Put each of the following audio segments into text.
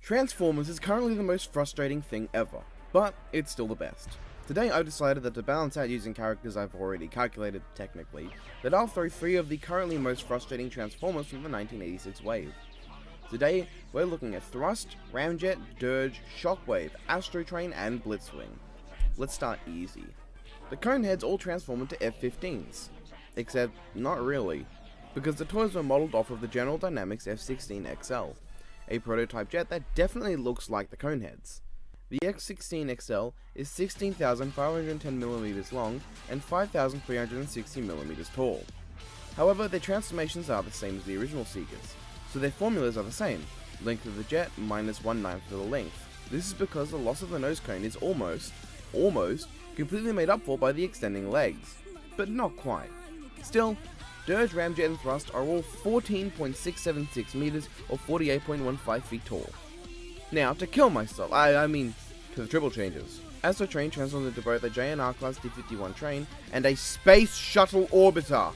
Transformers is currently the most frustrating thing ever, but it's still the best. Today I've decided that to balance out using characters I've already calculated technically, that I'll throw 3 of the currently most frustrating Transformers from the 1986 wave. Today we're looking at Thrust, Ramjet, Dirge, Shockwave, Astrotrain and Blitzwing. Let's start easy. The Coneheads all transform into F-15s, except not really, because the toys were modelled off of the General Dynamics F-16XL. A prototype jet that definitely looks like the Coneheads. The X-16XL is 16,510mm long and 5,360mm tall. However, their transformations are the same as the original Seekers, so their formulas are the same. Length of the jet minus 1/9 of the length. This is because the loss of the nose cone is almost completely made up for by the extending legs, but not quite. Still, Dirge, Ramjet and Thrust are all 14.676 meters or 48.15 feet tall. Now, to kill myself, I mean, to the Triplechangers. Astrotrain transforms into both a JNR Class D-51 train and a Space Shuttle Orbiter.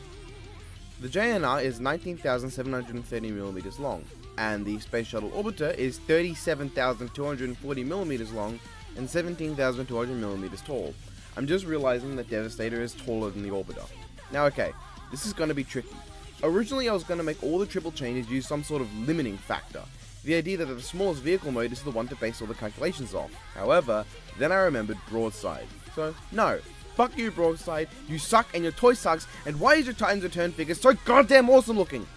The JNR is 19,730mm long, and the Space Shuttle Orbiter is 37,240mm long and 17,200mm tall. I'm just realizing that Devastator is taller than the Orbiter. Now okay, this is going to be tricky. Originally I was going to make all the Triplechangers use some sort of limiting factor, the idea that the smallest vehicle mode is the one to base all the calculations off. However, then I remembered Broadside. So no, fuck you Broadside, you suck and your toy sucks, and why is your Titans Return figure so goddamn awesome looking?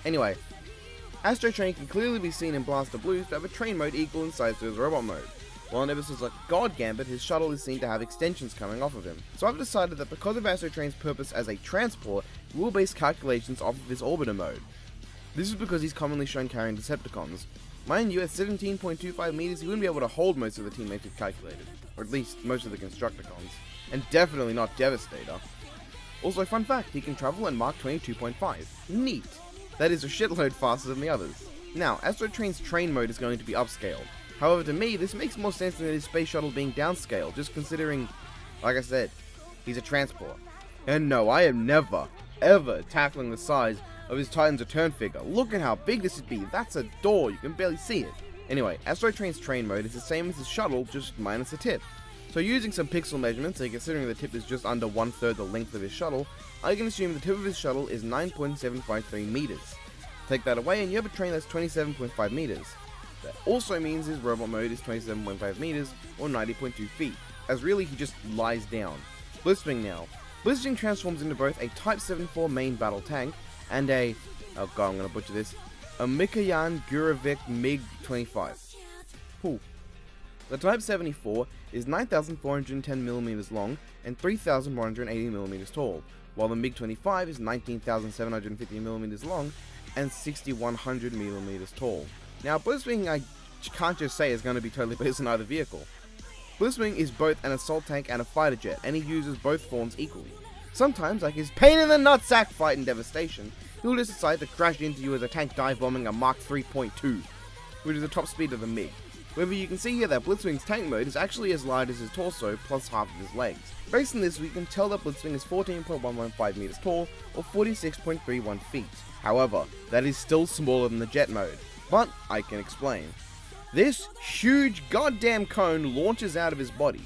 Anyway, Astrotrain can clearly be seen in Blaster Blues to have a train mode equal in size to his robot mode. While in episodes like God Gambit, his shuttle is seen to have extensions coming off of him. So I've decided that because of Astrotrain's purpose as a transport, we'll base calculations off of his orbiter mode. This is because he's commonly shown carrying Decepticons. Mind you, at 17.25 meters, he wouldn't be able to hold most of the teammates we've calculated, or at least most of the Constructicons, and definitely not Devastator. Also, fun fact, he can travel at Mach 22.5. Neat! That is a shitload faster than the others. Now, Astrotrain's train mode is going to be upscaled. However, to me, this makes more sense than his space shuttle being downscaled, just considering, like I said, he's a transport. And no, I am never, ever tackling the size of his Titans Return figure. Look at how big this would be, that's a door, you can barely see it. Anyway, Astrotrain's train mode is the same as his shuttle, just minus the tip. So using some pixel measurements, and considering the tip is just under 1/3 the length of his shuttle, I can assume the tip of his shuttle is 9.753 meters. Take that away and you have a train that's 27.5 meters. That also means his robot mode is 27.5 meters or 90.2 feet, as really he just lies down. Blitzwing now. Blitzwing transforms into both a Type 74 main battle tank and a, oh god I'm gonna butcher this, a Mikoyan Gurevik MiG-25. Whew. The Type 74 is 9,410mm long and 3,180mm tall, while the MiG-25 is 19,750mm long and 6,100mm tall. Now, Blitzwing I can't just say is going to be totally based on either vehicle. Blitzwing is both an assault tank and a fighter jet, and he uses both forms equally. Sometimes, like his pain in the nutsack fight in Devastation, he'll just decide to crash into you as a tank dive bombing a Mach 3.2, which is the top speed of the MiG. However, you can see here that Blitzwing's tank mode is actually as large as his torso plus half of his legs. Based on this, we can tell that Blitzwing is 14.115 meters tall or 46.31 feet. However, that is still smaller than the jet mode. But I can explain. This huge goddamn cone launches out of his body.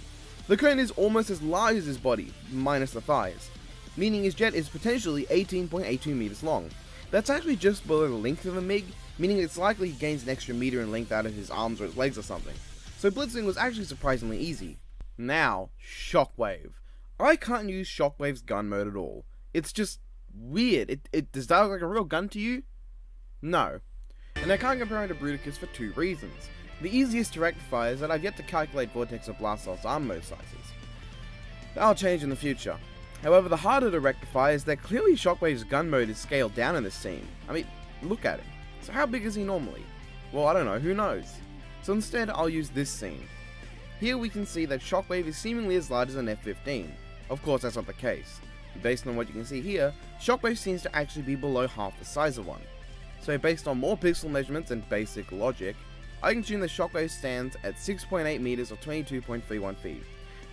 The cone is almost as large as his body, minus the thighs, meaning his jet is potentially 18.82 meters long. That's actually just below the length of a MiG, meaning it's likely he gains an extra meter in length out of his arms or his legs or something. So Blitzwing was actually surprisingly easy. Now, Shockwave. I can't use Shockwave's gun mode at all. It's just weird. Does that look like a real gun to you? No. And I can't compare him to Bruticus for 2 reasons. The easiest to rectify is that I've yet to calculate Vortex or Blastos's arm mode sizes. That'll change in the future. However, the harder to rectify is that clearly Shockwave's gun mode is scaled down in this scene. I mean, look at him. So how big is he normally? Well, I don't know, who knows? So instead, I'll use this scene. Here we can see that Shockwave is seemingly as large as an F-15. Of course, that's not the case. Based on what you can see here, Shockwave seems to actually be below half the size of one. So based on more pixel measurements and basic logic, I can assume that Shockwave stands at 6.8 meters or 22.31 feet.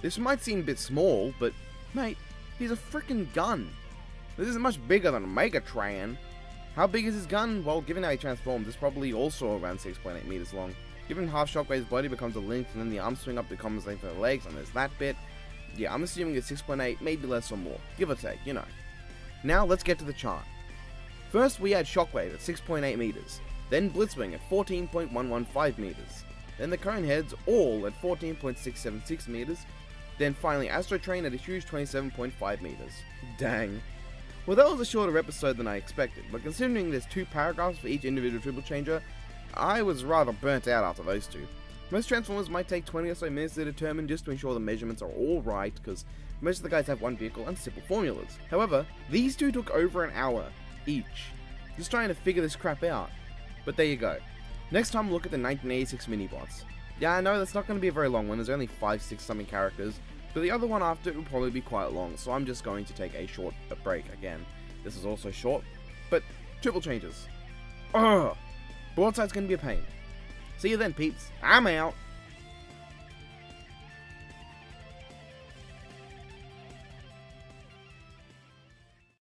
This might seem a bit small, but mate, he's a freaking gun. This is much bigger than a Megatron. How big is his gun? Well, given how he transforms, it's probably also around 6.8 meters long. Given half Shockwave's body becomes a length and then the arm swing up becomes length for the legs and there's that bit. Yeah, I'm assuming it's 6.8, maybe less or more, give or take, you know. Now let's get to the chart. First we had Shockwave at 6.8 meters, then Blitzwing at 14.115 meters, then the Coneheads all at 14.676 meters, then finally Astro Train at a huge 27.5 meters. Dang. Well, that was a shorter episode than I expected, but considering there's 2 paragraphs for each individual Triplachanger, I was rather burnt out after those 2. Most Transformers might take 20 or so minutes to determine just to ensure the measurements are all right, because most of the guys have one vehicle and simple formulas. However, these 2 took over an hour each, just trying to figure this crap out. But there you go. Next time we'll look at the 1986 minibots. Yeah, I know that's not going to be a very long one, there's only 5-6 something characters, but the other one after it will probably be quite long, so I'm just going to take a short break again. This is also short, but Triplechangers. Ugh! Broadside's going to be a pain. See you then, peeps. I'm out.